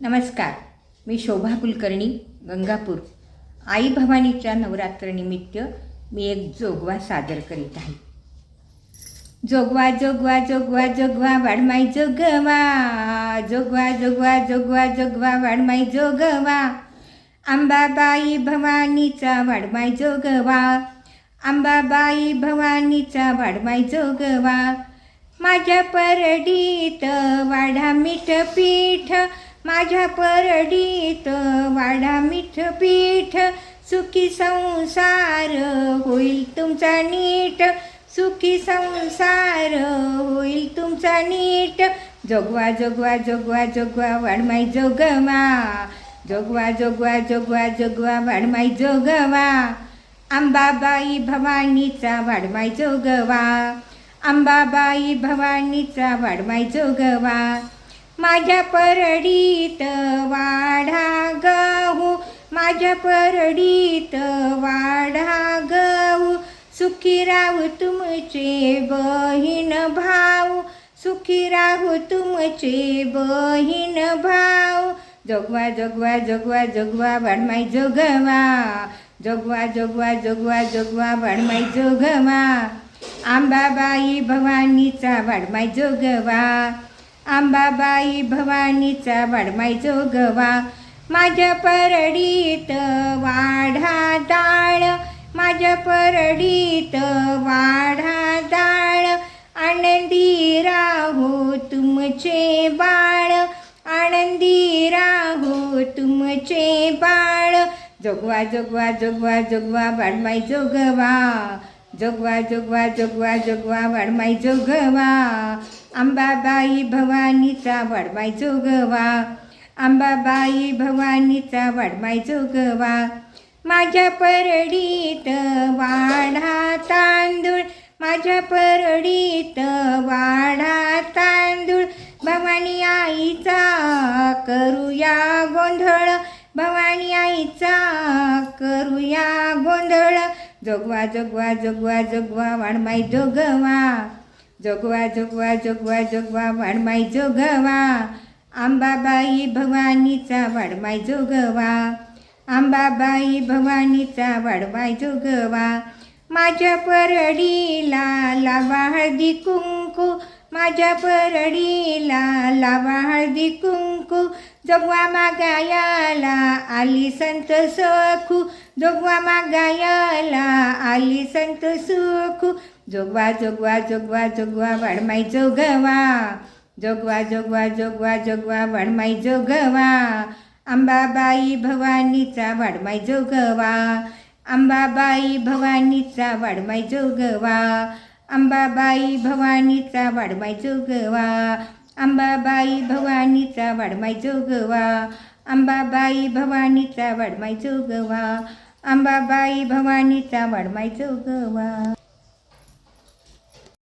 नमस्कार. मी शोभा कुलकर्णी, गंगापूर. आई भवानीच्या नवरात्रनिमित्त मी एक जोगवा सादर करीत आहे. जोगवा जोगवा जोगवा जोगवा वाढमाई जोगवा, जोगवा जोगवा जोगवा जोगवा वाढमाई जोगवा, अंबाबाई भवानीचा वाढमाई जोगवा, अंबाबाई भवानीचा वाढमाई जोगवा. माझ्या परडीत वाढा मीठ पीठ, माझ्या परडीत वाढा मीठ पीठ, सुखी संसार होईल तुमचा नीट, सुखी संसार होईल तुमचा नीट. जोगवा जोगवा जोगवा जोगवा वाढमाई जोगवा, जोगवा जोगवा जोगवा जोगवा वाढमाई जोगवा, अंबाबाई भवानीचा वाढमाई जोगवा, अंबाबाई भवानीचा वाढमाई जोगवा. माझ्या परडीत वाढा गहू, माझ्या परडीत वाढा गहू, सुखी राहू तुमचे बहीण भाऊ, सुखी राहू तुमचे बहीण भाऊ. जोगवा जोगवा जोगवा जोगवा वाढमाई जोगवा, जोगवा जोगवा जोगवा जोगवा वाढमाई जोगवा, अंबाबाई भवानीचा वाढमाई जोगवा, अंबाबाई भवानीचा वाढमाई जोगवा. माझ्या परडीत वाढा डाळ, माझ्या परडीत वाढा डाळ, आनंदी राहो तुमचे बाळ, आनंदी राहो तुमचे बाळ. जोगवा जोगवा जोगवा जोगवा वाढमाई जोगवा, जोगवा जोगवा जोगवा जोगवा वाढमाई जोगवा, अंबाबाई भवानीचा वाढमाई जोगवा, अंबाबाई भवानीचा वाढमाई जोगवा. माझ्या परडीत वाढा तांदूळ, माझ्या परडीत वाढा तांदूळ, भवानी आईचा करूया गोंधळ, भवानी आईचा करूया गोंधळ. जोगवा जोगवा जोगवा जोगवा वाढमाई जोगवा, जोगवा जोगवा जोगवा जोगवा वाढमाई जोगवा, अंबाबाई भवानीचा वाढमाई जोगवा, अंबाबाई भवानीचा वाढमाई जोगवा. माझ्या परडीला लावा हळदी कुंकू, माझ्या परडीला लावा हळदी कुंकू, जोगवा मागायाला आली संत सखू, जोगवा मागायाला आली संत सुखू. जोगवा जोगवा जोगवा जोगवा वाढमाई जोगवा, जोगवा जोगवा जोगवा जोगवा वाढमाई जोगवा, अंबाबाई भवानीचा वाढमाई जोगवा, अंबाबाई भवानीचा वाढमाई जोगवा, अंबाबाई भवानीचा वाढमाई जोगवा, अंबाबाई भवानीचा वाढमाई जोगवा, अंबाबाई भवानीचा वाढमाई जोगवा, अंबाबाई भवानीचा वाढमाई जोगवा.